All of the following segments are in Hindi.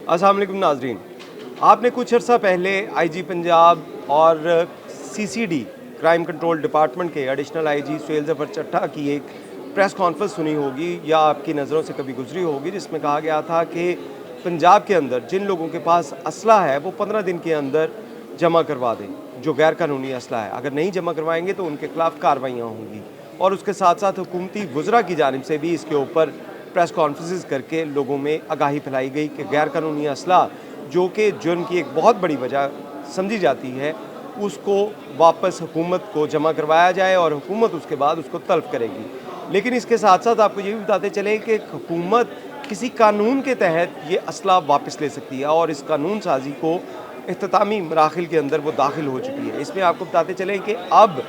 अस्सलाम वालेकुम नाजरीन। आपने कुछ अर्सा पहले आईजी पंजाब और सीसीडी क्राइम कंट्रोल डिपार्टमेंट के एडिशनल आईजी सुहेल ज़फ़र चट्टा की एक प्रेस कॉन्फ्रेंस सुनी होगी या आपकी नज़रों से कभी गुजरी होगी, जिसमें कहा गया था कि पंजाब के अंदर जिन लोगों के पास असला है वो 15 दिन के अंदर जमा करवा दें, जो गैर कानूनी असला है। अगर नहीं जमा करवाएंगे तो उनके खिलाफ कार्रवाइयाँ होंगी। और उसके साथ साथ हुकूमती वज़रा की जानिब से भी इसके ऊपर प्रेस कॉन्फ्रेंस करके लोगों में आगाही फैलाई गई कि गैर कानूनी असला जो कि जुर्म की एक बहुत बड़ी वजह समझी जाती है, उसको वापस हुकूमत को जमा करवाया जाए और हुकूमत उसके बाद उसको तलब करेगी। लेकिन इसके साथ साथ आपको ये भी बताते चले कि हुकूमत किसी कानून के तहत ये असला वापस ले सकती है और इस कानून साजी को इख्तितामी मराहिल के अंदर वो दाखिल हो चुकी है। इसमें आपको बताते चले कि अब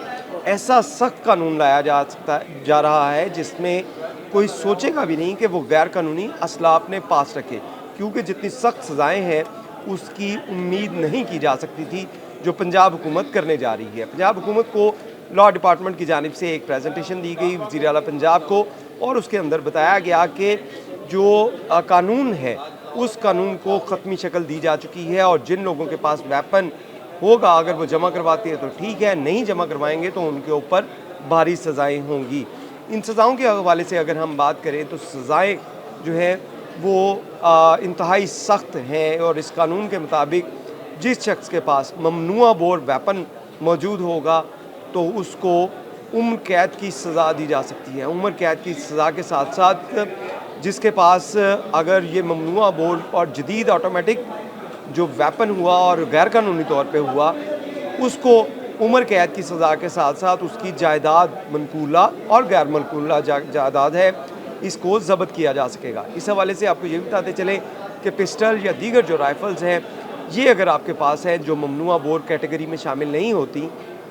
ऐसा सख्त कानून लाया जा रहा है जिसमें कोई सोचेगा भी नहीं कि वो गैर कानूनी असला अपने पास रखे, क्योंकि जितनी सख्त सज़ाएँ हैं उसकी उम्मीद नहीं की जा सकती थी जो पंजाब हुकूमत करने जा रही है। पंजाब हुकूमत को लॉ डिपार्टमेंट की जानिब से एक प्रेजेंटेशन दी गई वज़ीर आला पंजाब को, और उसके अंदर बताया गया कि जो कानून है उस कानून को ख़त्मी शक्ल दी जा चुकी है और जिन लोगों के पास वेपन होगा अगर वो जमा करवाते हैं तो ठीक है, नहीं जमा करवाएंगे तो उनके ऊपर भारी सज़ाएँ होंगी। इन सज़ाओं के हवाले से अगर हम बात करें तो सज़ाएँ जो है वो इंतहाई सख्त हैं और इस कानून के मुताबिक जिस शख्स के पास ममनुआ बोर वेपन मौजूद होगा तो उसको उम्र कैद की सज़ा दी जा सकती है। उम्र कैद की सज़ा के साथ साथ जिसके पास अगर ये ममनुआ बोर और जदीद ऑटोमेटिक जो वेपन हुआ और गैर कानूनी तौर पे हुआ, उसको उम्र कैद की सज़ा के साथ साथ उसकी जायदाद मनकूला और गैर मनकूला जायदाद है, इसको ज़ब्त किया जा सकेगा। इस हवाले से आपको ये बताते चले कि पिस्टल या दीगर जो राइफ़ल्स हैं, ये अगर आपके पास है जो ममनुआ बोर कैटेगरी में शामिल नहीं होती,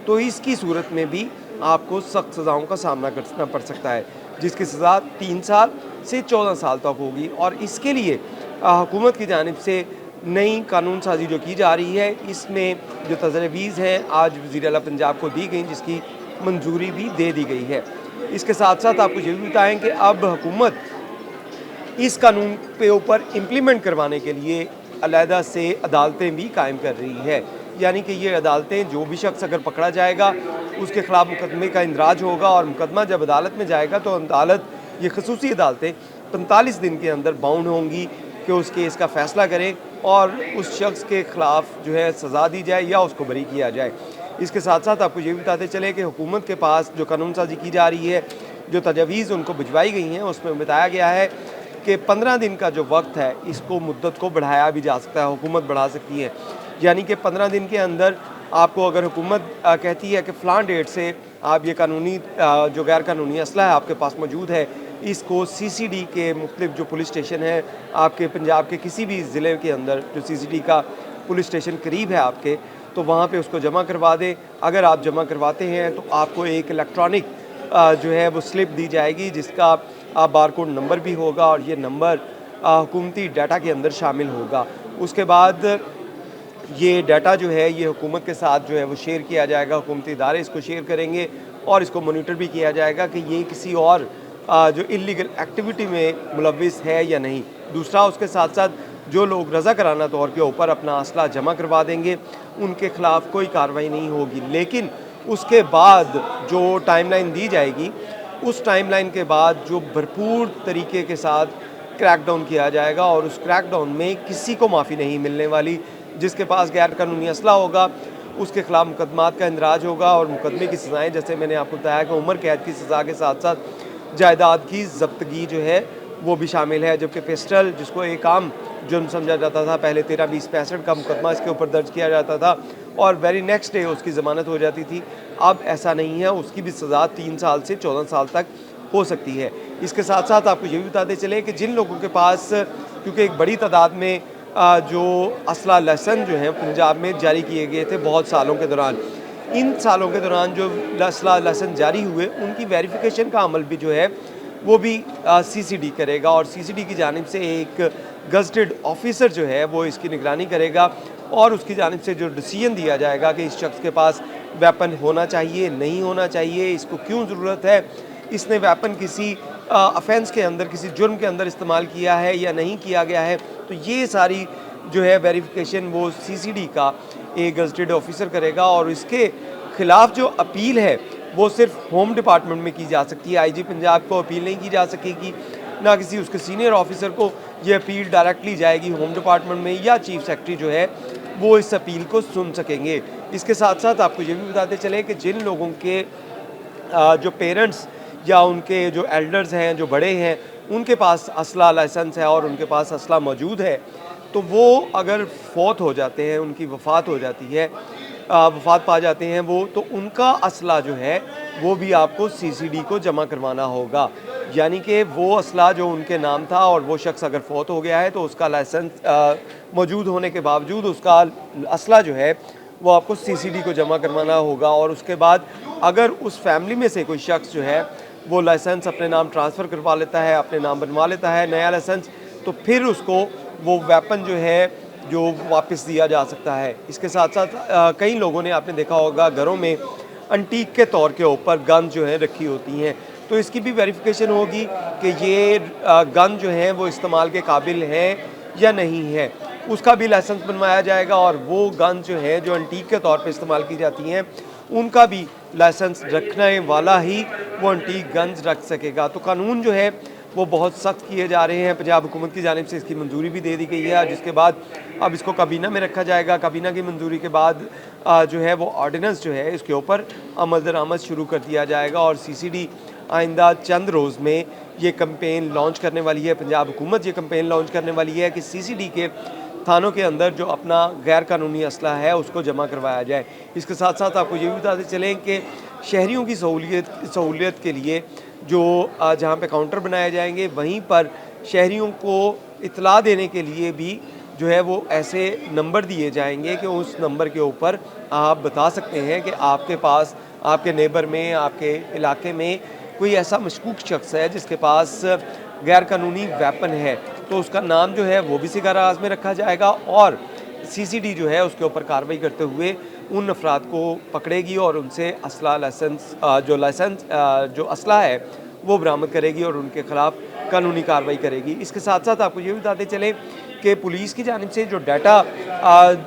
तो इसकी सूरत में भी आपको सख्त सज़ाओं का सामना करना पड़ सकता है, जिसकी सज़ा 3 साल से 14 साल तक होगी। और इसके लिए हुकूमत की जानिब से नई कानून साजी जो की जा रही है, इसमें जो तजवीज़ हैं आज वज़ीर आला पंजाब को दी गई, जिसकी मंजूरी भी दे दी गई है। इसके साथ साथ आपको ये भी बताएँ कि अब हुकूमत इस कानून पे ऊपर इम्प्लीमेंट करवाने के लिए अलहदा से अदालतें भी कायम कर रही है। यानी कि ये अदालतें, जो भी शख्स अगर पकड़ा जाएगा उसके ख़िलाफ़ मुकदमे का इंदराज होगा और मुकदमा जब अदालत में जाएगा तो अदालत, ये खसूसी अदालतें 45 दिन के अंदर बाउंड होंगी कि उस केस का फ़ैसला करें और उस शख्स के ख़िलाफ़ जो है सज़ा दी जाए या उसको बरी किया जाए। इसके साथ साथ आपको ये भी बताते चले कि हुकूमत के पास जो कानून साजी की जा रही है, जो तजवीज़ उनको भिजवाई गई हैं, उसमें बताया गया है कि 15 दिन का जो वक्त है इसको मुद्दत को बढ़ाया भी जा सकता है, हुकूमत बढ़ा सकती है। यानी कि 15 दिन के अंदर आपको अगर हुकूमत कहती है कि फ़लाँ डेट से आप ये कानूनी जो गैर कानूनी असला है आपके पास मौजूद है, इसको सीसीडी के मुख्तलिफ जो पुलिस स्टेशन है आपके पंजाब के किसी भी ज़िले के अंदर जो सीसीडी का पुलिस स्टेशन करीब है आपके, तो वहाँ पे उसको जमा करवा दें। अगर आप जमा करवाते हैं तो आपको एक इलेक्ट्रॉनिक जो है वो स्लिप दी जाएगी जिसका बारकोड नंबर भी होगा और ये नंबर हुकूमती डाटा के अंदर शामिल होगा। उसके बाद ये डाटा जो है ये हुकूमत के साथ जो है वो शेयर किया जाएगा, हुकूमती इदारे इसको शेयर करेंगे और इसको मॉनिटर भी किया जाएगा कि ये किसी और जो इल्लीगल एक्टिविटी में मुलविस है या नहीं। दूसरा, उसके साथ साथ जो लोग रज़ा कराना तौर के ऊपर अपना असला जमा करवा देंगे उनके ख़िलाफ़ कोई कार्रवाई नहीं होगी। लेकिन उसके बाद जो टाइमलाइन दी जाएगी, उस टाइमलाइन के बाद जो भरपूर तरीके के साथ क्रैकडाउन किया जाएगा और उस क्रैकडाउन में किसी को माफ़ी नहीं मिलने वाली। जिसके पास गैर कानूनी असला होगा उसके खिलाफ मुकदमात का इंदराज होगा और मुकदमे की सज़ाएँ, जैसे मैंने आपको बताया कि उम्र कैद की सज़ा के साथ साथ जायदाद की ज़ब्तगी जो है वो भी शामिल है। जबकि पिस्टल, जिसको एक आम जुर्म समझा जाता था, पहले 13-20-65 का मुकदमा इसके ऊपर दर्ज किया जाता था और वेरी नेक्स्ट डे उसकी ज़मानत हो जाती थी, अब ऐसा नहीं है, उसकी भी सज़ा 3 साल से 14 साल तक हो सकती है। इसके साथ साथ आपको ये भी बताते चले कि जिन लोगों के पास, क्योंकि एक बड़ी तादाद में जो असला लाइसेंस जो हैं पंजाब में जारी किए गए थे बहुत सालों के दौरान, इन सालों के दौरान जो असला लाइसेंस जारी हुए उनकी वेरिफिकेशन का अमल भी जो है वो भी सीसीडी करेगा और सीसीडी की जानिब से एक गज़टेड ऑफिसर जो है वो इसकी निगरानी करेगा और उसकी जानिब से जो डिसीजन दिया जाएगा कि इस शख्स के पास वेपन होना चाहिए, नहीं होना चाहिए, इसको क्यों ज़रूरत है, इसने वेपन किसी ऑफेंस के अंदर, किसी जुर्म के अंदर इस्तेमाल किया है या नहीं किया गया है। तो ये सारी जो है वेरिफिकेशन वो सीसीडी का एक गज़टेड ऑफिसर करेगा और इसके खिलाफ जो अपील है वो सिर्फ होम डिपार्टमेंट में की जा सकती है। आईजी पंजाब को अपील नहीं की जा सकेगी, ना किसी उसके सीनियर ऑफिसर को। ये अपील डायरेक्टली जाएगी होम डिपार्टमेंट में या चीफ सेक्रेटरी जो है वो इस अपील को सुन सकेंगे। इसके साथ साथ आपको ये भी बताते चलें कि जिन लोगों के जो पेरेंट्स या उनके जो एल्डर्स हैं, जो बड़े हैं, उनके पास असला लाइसेंस है और उनके पास असला मौजूद है, तो वो अगर फौत हो जाते हैं, उनकी वफ़ात हो जाती है, वफ़ात पा जाते हैं वो, तो उनका असला जो है वो भी आपको सीसीडी को जमा करवाना होगा। यानी कि वो असला जो उनके नाम था और वो शख्स अगर फौत हो गया है तो उसका लाइसेंस मौजूद होने के बावजूद उसका असला जो है वो आपको सीसीडी को जमा करवाना होगा। और उसके बाद अगर उस फैमिली में से कोई शख्स जो है वो लाइसेंस अपने नाम ट्रांसफ़र करवा लेता है, अपने नाम बनवा लेता है नया लाइसेंस, तो फिर उसको वो वेपन जो है जो वापस दिया जा सकता है। इसके साथ साथ कई लोगों ने, आपने देखा होगा, घरों में अंटीक के तौर के ऊपर गन जो है रखी होती हैं, तो इसकी भी वेरिफिकेशन होगी कि ये गन जो है वो इस्तेमाल के काबिल हैं या नहीं है। उसका भी लाइसेंस बनवाया जाएगा और वो गन जो है जो अंटीक के तौर पे इस्तेमाल की जाती हैं उनका भी लाइसेंस रखने वाला ही वो अंटीक गन्स रख सकेगा। तो कानून जो है वो बहुत सख्त किए जा रहे हैं। पंजाब हुकूमत की जानिब से इसकी मंजूरी भी दे दी गई है, जिसके बाद अब इसको काबीना में रखा जाएगा। काबीना की मंजूरी के बाद जो है वो ऑर्डिनेंस जो है इसके ऊपर अमल दरामद शुरू कर दिया जाएगा और सीसीडी आइंदा चंद रोज़ में ये कैंपेन लॉन्च करने वाली है। पंजाब हुकूमत ये कैंपेन लॉन्च करने वाली है कि सीसीडी के थानों के अंदर जो अपना गैर कानूनी असला है उसको जमा करवाया जाए। इसके साथ साथ आपको ये भी बताते चलें कि शहरियों की सहूलियत के लिए जो जहाँ पे काउंटर बनाए जाएंगे वहीं पर शहरियों को इत्तला देने के लिए भी जो है वो ऐसे नंबर दिए जाएंगे कि उस नंबर के ऊपर आप बता सकते हैं कि आपके पास, आपके नेबर में, आपके इलाके में कोई ऐसा मशकूक शख्स है जिसके पास गैर कानूनी वेपन है, तो उसका नाम जो है वो भी सिगाराज में रखा जाएगा और सीसीडी जो है उसके ऊपर कार्रवाई करते हुए उन अफराद को पकड़ेगी और उनसे असला लाइसेंस जो असला है वो बरामद करेगी और उनके ख़िलाफ़ कानूनी कार्रवाई करेगी। इसके साथ साथ आपको ये भी बताते चलें कि पुलिस की जानिब से जो डाटा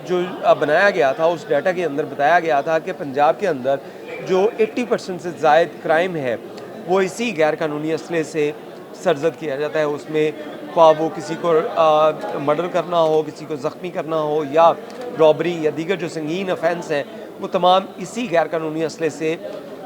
जो बनाया गया था, उस डाटा के अंदर बताया गया था कि पंजाब के अंदर जो 80% से ज़ायद क्राइम है वो इसी गैर कानूनी असले से सरजद किया जाता है। उसमें ख्वाह वो किसी को मर्डर करना हो, किसी को ज़ख्मी करना हो या रॉबरी या दीगर जो संगीन ऑफेंस हैं वो तमाम इसी गैर कानूनी असले से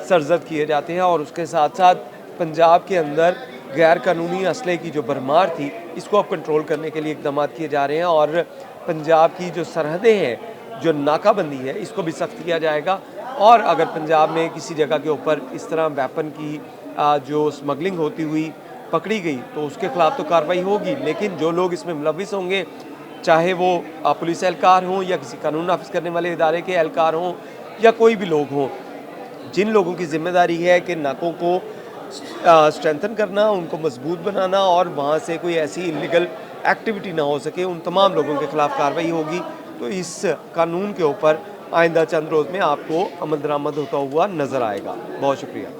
सरजद किए जाते हैं। और उसके साथ साथ पंजाब के अंदर गैर कानूनी असले की जो भरमार थी इसको अब कंट्रोल करने के लिए इक़दाम किए जा रहे हैं और पंजाब की जो सरहदें हैं, जो नाकाबंदी है, इसको भी सख्त किया जाएगा। और अगर पंजाब में किसी जगह के ऊपर इस तरह वेपन की जो स्मगलिंग होती हुई पकड़ी गई तो उसके ख़िलाफ़ तो कार्रवाई होगी, लेकिन जो लोग इसमें मुलविस होंगे, चाहे वो पुलिस एहलकार हों या किसी कानून नाफिज करने वाले इदारे के एहलकार हों या कोई भी लोग हों, जिन लोगों की ज़िम्मेदारी है कि नाकों को स्ट्रेंथन करना, उनको मजबूत बनाना और वहाँ से कोई ऐसी इलीगल एक्टिविटी ना हो सके, उन तमाम लोगों के ख़िलाफ़ कार्रवाई होगी। तो इस कानून के ऊपर आइंदा चंद रोज़ में आपको अमल दरामद होता हुआ नज़र आएगा। बहुत शुक्रिया।